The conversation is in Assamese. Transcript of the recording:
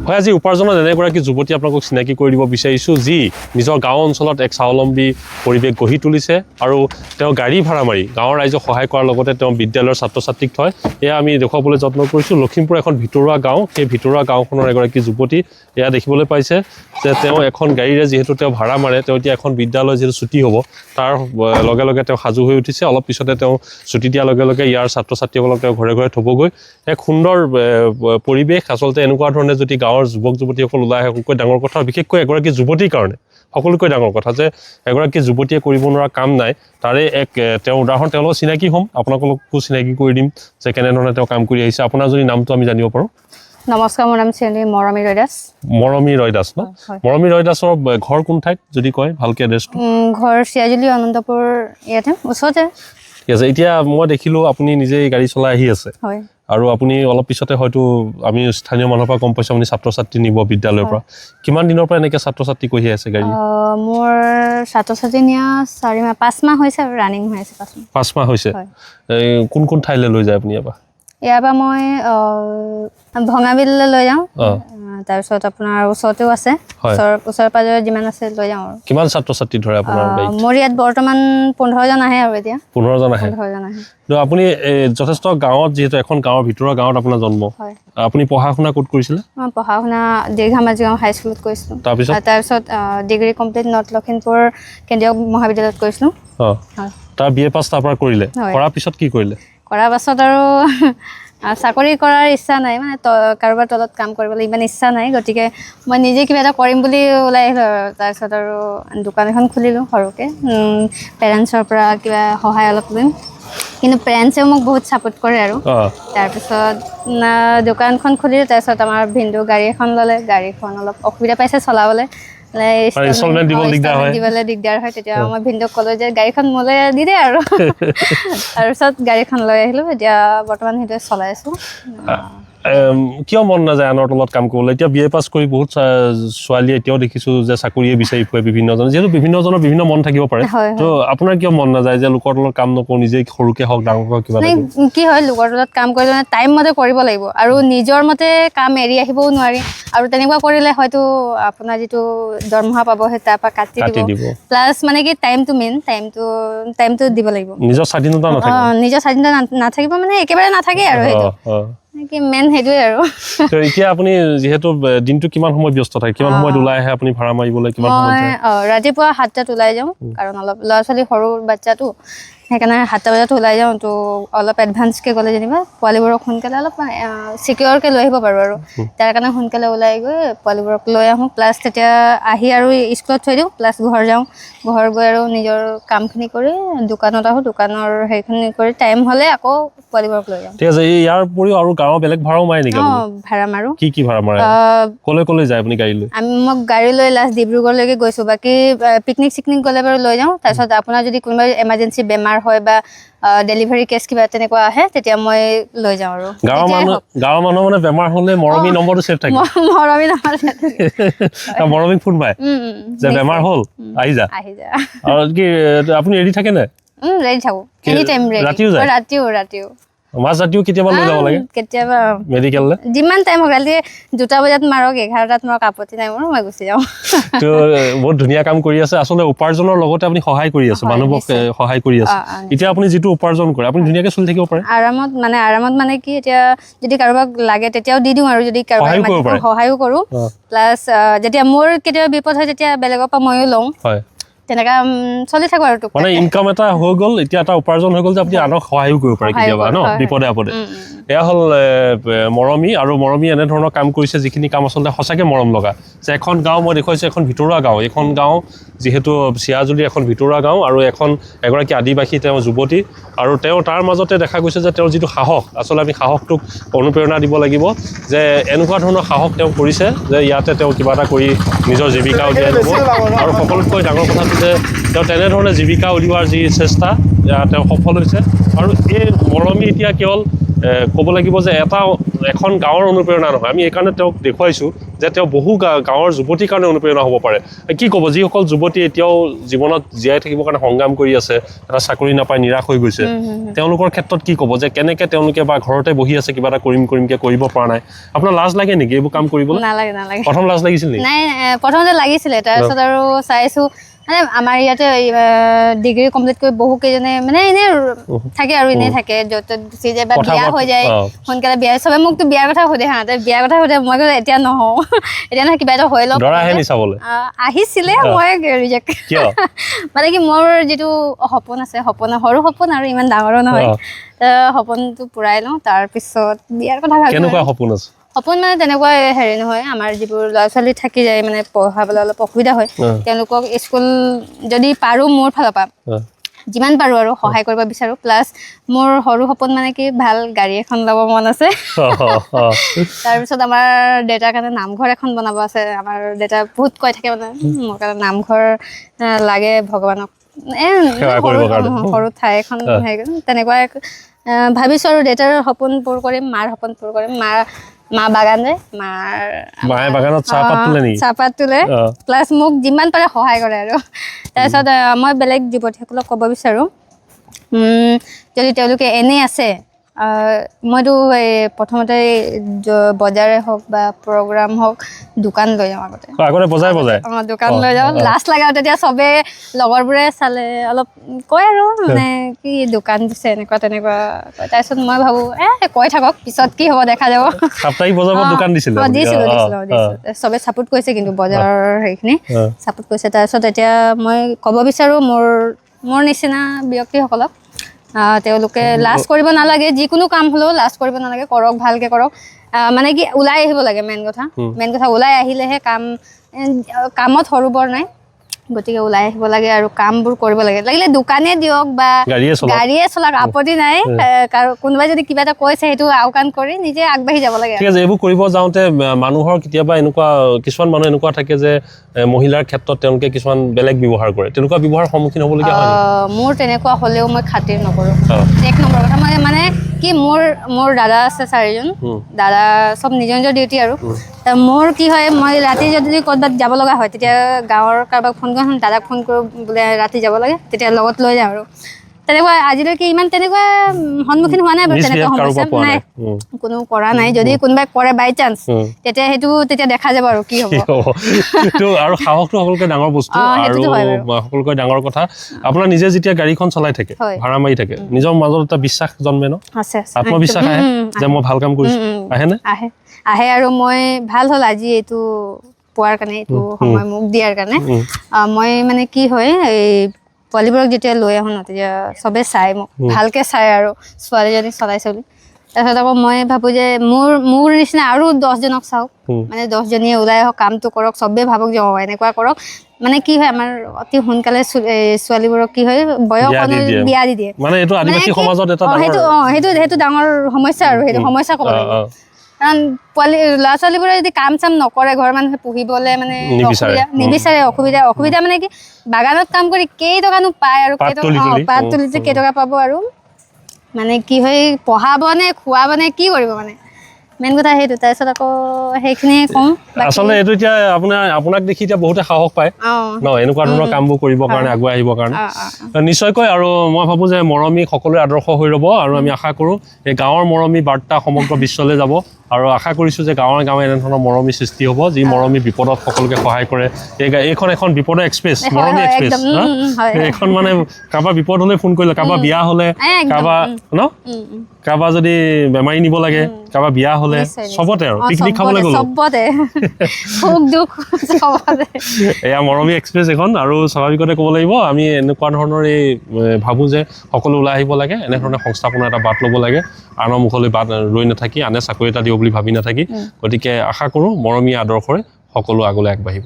হয় আজি উপাৰ্জনৰ এনেগৰাকী যুৱতী আপোনালোকক চিনাকি কৰি দিব বিচাৰিছোঁ যি নিজৰ গাঁও অঞ্চলত এক স্বাৱলম্বী পৰিৱেশ গঢ়ি তুলিছে আৰু তেওঁ গাড়ী ভাড়া মাৰি গাঁৱৰ ৰাইজক সহায় কৰাৰ লগতে তেওঁ বিদ্যালয়ৰ ছাত্ৰ ছাত্ৰীক থয় এয়া আমি দেখুৱাবলৈ যত্ন কৰিছোঁ লখিমপুৰ এখন ভিতৰুৱা গাঁও সেই ভিতৰুৱা গাঁওখনৰ এগৰাকী যুৱতী এয়া দেখিবলৈ পাইছে যে তেওঁ এখন গাড়ীৰে যিহেতু তেওঁ ভাড়া মাৰে তেওঁ এতিয়া এখন বিদ্যালয় যিহেতু ছুটি হ'ব তাৰ লগে লগে তেওঁ সাজু হৈ উঠিছে অলপ পিছতে তেওঁ ছুটি দিয়াৰ লগে লগে ইয়াৰ ছাত্ৰ ছাত্ৰীসকলক তেওঁ ঘৰে ঘৰে থ'বগৈ এক সুন্দৰ পৰিৱেশ আচলতে এনেকুৱা ধৰণে যদি গাঁৱৰ যুৱক যুৱতীসকল ওলাই আহে সকলোকৈ ডাঙৰ কথা বিশেষকৈ এগৰাকী যুৱতীৰ কাৰণে সকলোকৈ ডাঙৰ কথা যে এগৰাকী যুৱতীয়ে কৰিব নোৱাৰা কাম নাই তাৰে এক তেওঁ উদাহৰণ তেওঁলোকৰ চিনাকি হ'ম আপোনালোককো চিনাকি কৰি দিম যে কেনেধৰণে তেওঁ কাম কৰি আহিছে আপোনাৰ যদি নামটো আমি জানিব পাৰোঁ নমস্কাৰ মোৰ নাম শ্ৰী মৰমী ৰয়দাস ন মৰমী ৰয়দাসৰ ঘৰ কোন ঠাইত যদি কয় ভালকৈ এড্ৰেছটো ঘৰ চিয়াজুলি অনন্তপুৰ ইয়াতে ওচৰতে ঠিক আছে এতিয়া মই দেখিলোঁ আপুনি নিজেই গাড়ী চলাই আহি আছে হয় আৰু আপুনি অলপ পিছতে হয়তো আমি স্থানীয় মানুহৰ পৰা গম পাইছোঁ আপুনি ছাত্ৰ ছাত্ৰী নিব বিদ্যালয়ৰ পৰা কিমান দিনৰ পৰা এনেকৈ ছাত্ৰ ছাত্ৰী কঢ়িয়াই আছে গাড়ী মোৰ ছাত্ৰ ছাত্ৰী নিয়া 5 মাহ হৈছে আৰু ৰানিং হৈ আছে 5 মাহ হৈছে কোন কোন ঠাইলৈ লৈ যায় আপুনি ইয়াৰ পৰা মই ভঙাবিললৈ লৈ যাওঁ তাৰপিছত আপোনাৰ ওচৰতেও আছে ওচৰে পাজৰে যিমান আছে লৈ যাওঁ আৰু কিমান ছাত্ৰ ছাত্ৰী ধৰে আপোনাৰ মোৰ ইয়াত বৰ্তমান 15 জন আহে আৰু এতিয়া 15 জন আহে তো আপুনি যথেষ্ট গাঁৱত যিহেতু এখন গাঁৱৰ ভিতৰুৱা গাঁৱত আপোনাৰ জন্ম আপুনি পঢ়া শুনা ক'ত কৰিছিলে মই পঢ়া শুনা দীৰ্ঘামাজিগাঁও হাইস্কুলত কৰিছিলোঁ তাৰপিছত ডিগ্ৰী কমপ্লিট নৰ্থ লখিমপুৰ কেন্দ্ৰীয় মহাবিদ্যালয়ত কৰিছিলোঁ তাৰ BA পাছ তাৰ পৰা কৰিলে কৰাৰ পিছত কি কৰিলে কৰাৰ পাছত আৰু চাকৰি কৰাৰ ইচ্ছা নাই মানে কাৰোবাৰ তলত কাম কৰিবলৈ ইমান ইচ্ছা নাই গতিকে মই নিজে কিবা এটা কৰিম বুলি ওলাই আহিলোঁ আৰু তাৰপিছত আৰু দোকান এখন খুলিলোঁ সৰুকৈ পেৰেণ্টছৰ পৰা কিবা সহায় অলপ কৰিম কিন্তু পেৰেণ্টছেও মোক বহুত ছাপোৰ্ট কৰে আৰু তাৰপিছত দোকানখন খুলিলোঁ তাৰপিছত আমাৰ ভিনদেউ গাড়ী এখন ল'লে গাড়ীখন অলপ অসুবিধা পাইছে চলাবলৈ দিবলৈ দিগদাৰ হয় তেতিয়া মই ভিনদেউক ক'লোঁ যে গাড়ীখন মোলৈ দি দে আৰু তাৰপিছত গাড়ীখন লৈ আহিলোঁ এতিয়া বৰ্তমান সেইটোৱে চলাই আছোঁ কিয় মন নাযায় আনৰ তলত কাম কৰিবলৈ এতিয়া BA পাছ কৰি বহুত ছোৱালীয়ে এতিয়াও দেখিছোঁ যে চাকৰিয়ে বিচাৰি ফুৰে বিভিন্নজন যিহেতু বিভিন্নজনৰ বিভিন্ন মন থাকিব পাৰে তো আপোনাৰ কিয় মন নাযায় যে লোকৰ তলত কাম নকৰোঁ নিজে সৰুকৈ হওক ডাঙৰ হওক কিবা কি হয় লোকৰ তলত কাম কৰিলে টাইম মতে কৰিব লাগিব আৰু নিজৰ মতে কাম এৰি আহিবও নোৱাৰি আৰু তেনেকুৱা কৰিলে হয়তো আপোনাৰ যিটো দৰমহা পাব সেই তাৰ পৰা কাটি দিব প্লাছ মানে কি টাইমটো মেইন টাইমটো দিব লাগিব নিজৰ স্বাধীনতা নাথাকিব মানে একেবাৰে নাথাকে আৰু সেইটো কি মেইন সেইটোৱে আৰু এতিয়া আপুনি যিহেতু দিনটো কিমান সময় ব্যস্ত থাকে কিমান সময়ত ওলাই আহে আপুনি ভাড়া মাৰিবলৈ কিমান সময় ৰাতিপুৱা 7টাত ওলাই যাওঁ কাৰণ অলপ ল'ৰা ছোৱালী সৰু বাচ্চাটো সেইকাৰণে 7টা বজাত ওলাই যাওঁ তো অলপ এডভান্সকৈ গ'লে যেনিবা পোৱালিবোৰক সোনকালে অলপ চিকিউৰকৈ লৈ আহিব পাৰোঁ আৰু তাৰ কাৰণে সোনকালে ওলাই গৈ পোৱালিবোৰক লৈ আহোঁ প্লাছ তেতিয়া আহি আৰু স্কুলত থৈ দিওঁ প্লাছ ঘৰ যাওঁ ঘৰ গৈ আৰু নিজৰ কামখিনি কৰি দোকানত আহোঁ দোকানৰ সেইখিনি কৰি টাইম হ'লে আকৌ পোৱালিবোৰক লৈ যাওঁ ঠিক আছে ইয়াৰ উপৰিও আৰু গাঁৱৰ বেলেগ ভাড়াও মাৰে নেকি ভাড়া মাৰোঁ কি ভাড়া মাৰে ক'লৈ যায় আপুনি গাড়ী লৈ মই গাড়ী লৈ লাষ্ট ডিব্ৰুগড়লৈকে গৈছোঁ বাকী পিকনিক চিকনিক গ'লে বাৰু লৈ যাওঁ তাৰপিছত আপোনাৰ যদি কোনোবা এমাৰ্জেঞ্চি বেমাৰ হয় বা ডেলিভাৰী কেছ কিবা তেনেকুৱা আহে তেতিয়া মই লৈ যাওঁ আৰু গাঁৱৰ মানুহ মানে বেমাৰ হ'লে মৰমী নম্বৰটো ছেভ থাকে মৰমীক ফোন পায় যে বেমাৰ হ'ল আহি যা আৰু কি আপুনি ৰেডি থাকে নে ৰেডি থাকোঁ এনি টাইম ৰাতিও মাছ ৰাতিও কেতিয়াবা লৈ যাব লাগে কেতিয়াবা মেডিকেললৈ যিমান টাইম হওক ৰাতি 2টা বজাত মাৰক 11টাত মাৰক আপত্তি নাই মোৰ মই গুচি যাওঁ তো বহুত ধুনীয়া কাম কৰি আছে আচলতে উপাৰ্জনৰ লগতে আপুনি সহায় কৰি আছে মানুহক সহায় কৰি আছে এতিয়া আপুনি যিটো উপাৰ্জন কৰে আপুনি ধুনীয়াকৈ চলি থাকিব পাৰে আৰামত মানে কি এতিয়া যদি কাৰোবাক লাগে তেতিয়াও দি দিওঁ আৰু যদি কাৰোবাক সহায়ো কৰোঁ প্লাছ যেতিয়া মোৰ কেতিয়াবা বিপদ হয় তেতিয়া বেলেগৰ পৰা ময়ো লওঁ তেনেকা চলি থাকো আৰু মানে ইনকাম এটা হৈ গ'ল এতিয়া এটা উপাৰ্জন হৈ গ'ল যে আপুনি আনক সহায়ো কৰিব পাৰে কেতিয়াবা ন বিপদে আপদে এয়া হ'ল মৰমী আৰু মৰমী এনেধৰণৰ কাম কৰিছে যিখিনি কাম আচলতে সঁচাকৈ মৰম লগা যে এখন গাঁও মই দেখুৱাইছোঁ এখন ভিতৰুৱা গাঁও এইখন গাঁও যিহেতু চিয়াজুলিৰ এখন ভিতৰুৱা গাঁও আৰু এগৰাকী আদিবাসী তেওঁ যুৱতী আৰু তেওঁ তাৰ মাজতে দেখা গৈছে যে তেওঁৰ যিটো সাহস আচলতে আমি সাহসটোক অনুপ্ৰেৰণা দিব লাগিব যে এনেকুৱা ধৰণৰ সাহস তেওঁ কৰিছে যে ইয়াতে তেওঁ কিবা এটা কৰি নিজৰ জীৱিকা উলিয়াই ল'ব আৰু সকলোতকৈ ডাঙৰ কথা যে তেওঁ তেনেধৰণে জীৱিকা উলিওৱাৰ যি চেষ্টা তেওঁ সফল হৈছে আৰু এই মৰমী এতিয়া কেৱল ক'ব লাগিব যে এখন গাঁৱৰ অনুপ্ৰেৰণা নহয়। আমি এইকাৰণে তেওঁক দেখুৱাইছোঁ যে তেওঁ বহু গাঁৱৰ যুৱতীৰ কাৰণে অনুপ্ৰেৰণা হ'ব পাৰে। কি ক'ব যিসকল যুৱতী এতিয়াও জীৱনত জীয়াই থাকিবৰ কাৰণে সংগ্ৰাম কৰি আছে, এটা চাকৰি নাপাই নিৰাশ হৈ গৈছে, তেওঁলোকৰ ক্ষেত্ৰত কি ক'ব যে কেনেকৈ তেওঁলোকে বা ঘৰতে বহি আছে কিবা এটা কৰিমকৈ কৰিব পৰা নাই? আপোনাৰ লাজ লাগে নেকি এইবোৰ কাম কৰিবলৈ? নালাগে। প্ৰথম লাজ লাগিছিল নেকি? নাই, প্ৰথমতে লাগিছিলে, তাৰপিছত আৰু চাইছোঁ মানে আমাৰ ইয়াতে ডিগ্ৰী কমপ্লিট কৰি বহু কেইজনে মানে এনেই থাকে আৰু এনেই থাকে, য'ত গুচি যায় বা বিয়া হৈ যায় সোনকালে। বিয়া চবে মোকতো বিয়াৰ কথা সোধে, বিয়াৰ কথা সোধে। মই কৈছোঁ এতিয়া নহওঁ, এতিয়া নহয়, কিবা এটা হৈ লওক। দৰা আহে নি চাবলৈ? আহিছিলে, মই ৰিজেক্ট। কিয়? মানে কি মোৰ যিটো সপোন আছে, সৰু সপোন আৰু ইমান ডাঙৰো নহয়, সপোনটো পূৰাই লওঁ, তাৰপিছত বিয়াৰ কথা ভাবিম। কেনেকুৱা সপোন আছে? সপোন মানে তেনেকুৱা হেৰি নহয়, আমাৰ যিবোৰ ল'ৰা ছোৱালী থাকি যায় মানে পঢ়াবলৈ অলপ অসুবিধা হয়, তেওঁলোকক স্কুল যদি পাৰোঁ মোৰ ফালৰ পৰা যিমান পাৰোঁ আৰু সহায় কৰিব বিচাৰোঁ। প্লাছ মোৰ সৰু সপোন মানে কি ভাল গাড়ী এখন ল'ব মন আছে। তাৰপিছত আমাৰ দেউতাৰ কাৰণে নামঘৰ এখন বনাব আছে। আমাৰ দেউতা বহুত কৈ থাকে মানে মোৰ কাৰণে নামঘৰ লাগে ভগৱানক, সৰু ঠাই এখন তেনেকুৱা ভাবিছোঁ। আৰু দেউতাৰ সপোন পূৰ কৰিম, মাৰ সপোন পূৰ কৰিম। মা বাগান যায়, মায়ে বাগানত চাহপাত তোলে, প্লাছ মোক যিমান পাৰে সহায় কৰে আৰু। তাৰপিছত মই বেলেগ যুৱতীসকলক ক'ব বিচাৰোঁ, যদি তেওঁলোকে এনেই আছে, মইতো এই প্ৰথমতে বজাৰে হওক বা প্ৰগ্ৰাম হওক দোকান লৈ যাওঁ আগতে দোকান লৈ যাওঁ। লাষ্ট লাগে আৰু তেতিয়া চবে লগৰবোৰে চালে অলপ কয় আৰু মানে কি দোকান দিছে এনেকুৱা তেনেকুৱা কয়। তাৰপিছত মই ভাবোঁ কৈ থাকক, পিছত কি হ'ব দেখা যাব। দিছিলোঁ চবে ছাপোৰ্ট কৰিছে, কিন্তু বজাৰৰ হেৰিখিনি ছাপোৰ্ট কৰিছে। তাৰপিছত এতিয়া মই ক'ব বিচাৰোঁ মোৰ নিচিনা ব্যক্তিসকলক, তেওঁলোকে লাজ কৰিব নালাগে, যিকোনো কাম হ'লেও লাজ কৰিব নালাগে, কৰক, ভালকৈ কৰক। মানে কি ওলাই আহিব লাগে, মেইন কথা ওলাই আহিলেহে কামত সৰু বৰ নাই, গতিকে ওলাই আহিব লাগে আৰু কামবোৰ কৰিব লাগে। লাগিলে দোকানে দিয়ক বা গাড়ীয়ে চলাওক, আপত্তি নাই। কোনোবাই যদি কিবা এটা কৈছে সেইটো আওকাণ কৰি নিজে আগবাঢ়ি যাব লাগে। ঠিক আছে, এইবোৰ কৰিব যাওঁতে মানুহৰ কেতিয়াবা কিছুমান মানুহ এনেকুৱা থাকে যে মহিলাৰ ক্ষেত্ৰত তেওঁলোকে কিছুমান বেলেগ ব্যৱহাৰ কৰে, তেনেকুৱা ব্যৱহাৰৰ সন্মুখীন হ'বলগীয়া হয়? মোৰ তেনেকুৱা হ'লেও মই খাতিৰ নকৰোঁ। এক নম্বৰ কথা, মই মানে কি মোৰ দাদা আছে 4জন, দাদা চব নিজৰ নিজৰ ডিউটি আৰু। মোৰ কি হয়, মই ৰাতি যদি ক'ৰবাত যাব লগা হয়, তেতিয়া গাঁৱৰ কাৰোবাক ফোন কৰোঁ, দাদাক ফোন কৰোঁ বোলে ৰাতি যাব লাগে, তেতিয়া লগত লৈ যাওঁ আৰু। তেনেকুৱা আজিলৈকে ইমান তেনেকুৱা সন্মুখীন হোৱা নাই বাৰু, তেনেকুৱা সমস্যা নাই, কোনো কৰা নাই। যদি কোনোবাই কৰে বাই চান্স, তেতিয়া দেখা যাব আৰু কি হ'ব। আৰু সাহসটো সকলোকে ডাঙৰ বস্তু, আৰু সকলোকে ডাঙৰ কথা। আপোনাৰ নিজে যেতিয়া গাড়ীখন চলাই থাকে, ভাড়া মাৰি থাকে, নিজৰ মাজত এটা বিশ্বাস জন্মে ন? আত্মবিশ্বাস আহে যে মই ভাল কাম কৰিছোঁ, আহেনে? আহে। আৰু মই ভাল হ'ল আজি এইটো পোৱাৰ কাৰণে, এইটো সময় মোক দিয়াৰ কাৰণে। মই মানে কি হয়, এই পোৱালীবোৰক যেতিয়া লৈ আহোঁ ন, তেতিয়া চবে চাই মোক ভালকৈ চাই আৰু ছোৱালীজনী চলাইছে বুলি। তাৰপিছত আকৌ মই ভাবোঁ যে মোৰ নিচিনা আৰু 10জনক চাওক, মানে 10জনীয়ে ওলাই আহক, কামটো কৰক, চবেই ভাবক যে এনেকুৱা কৰক। মানে কি হয়, আমাৰ অতি সোনকালে ছোৱালীবোৰক কি হয়, বয়স অনুযায়ী বিয়া দি দিয়ে। সেইটো ডাঙৰ সমস্যা, আৰু সেইটো সমস্যা ক'ব লাগিব। কাৰণ ল'ৰা ছোৱালীবোৰে যদি কাম চাম নকৰে, ঘৰৰ মানুহে পুহিবলৈ মানে নিবিচাৰে, অসুবিধা মানে কি বাগানত কাম কৰি কেইটকানো পায় আৰু পাত তুলিতে কেইটকা পাব, আৰু মানে কি হয় পঢ়াবনে খুৱাবনে কি কৰিব, মানে মেইন কথা সেইটো। তাৰপিছত আকৌ সেইখিনিয়ে কওঁ। আচলতে এইটো এতিয়া আপোনাক দেখি এতিয়া বহুতে সাহস পায় ন, এনেকুৱা ধৰণৰ কামবোৰ কৰিবৰ কাৰণে, আগুৱাই আহিবৰ কাৰণে। নিশ্চয়কৈ। আৰু মই ভাবোঁ যে মৰমী সকলোৰে আদৰ্শ হৈ ৰ'ব, আৰু আমি আশা কৰোঁ এই গাঁৱৰ মৰমী বাৰ্তা সমগ্ৰ বিশ্বলৈ যাব, আৰু আশা কৰিছোঁ যে গাঁৱে এনেধৰণৰ মৰমী সৃষ্টি হ'ব, যি মৰমী বিপদত সকলোকে সহায় কৰে। এইখন এখন বিপদৰ এক্সপ্ৰেছ, মৰমী এক্সপ্ৰেছ। এইখন মানে কাৰোবাৰ বিপদ হ'লে ফোন কৰিলে, কাৰোবাৰ বিয়া হ'লে, কাৰোবাৰ যদি বেমাৰী নিব লাগে, কাৰোবাৰ বিয়া হ'লে, চবতে আৰু পিকনিক খাবলৈ গ'লো, এয়া মৰমী এক্সপ্ৰেছ এখন। আৰু স্বাভাৱিকতে ক'ব লাগিব, আমি এনেকুৱা ধৰণৰ ভাবোঁ যে সকলো ওলাই আহিব লাগে, এনেধৰণে সংস্থাপনৰ এটা বাট ল'ব লাগে, আনৰ মুখলৈ বাট ৰৈ নাথাকি, আনে চাকৰি এটা দিব বুলি ভাবি নাথাকি। গতিকে আশা কৰোঁ মৰমী আদৰ্শৰে সকলো আগলৈ আগবাঢ়িব।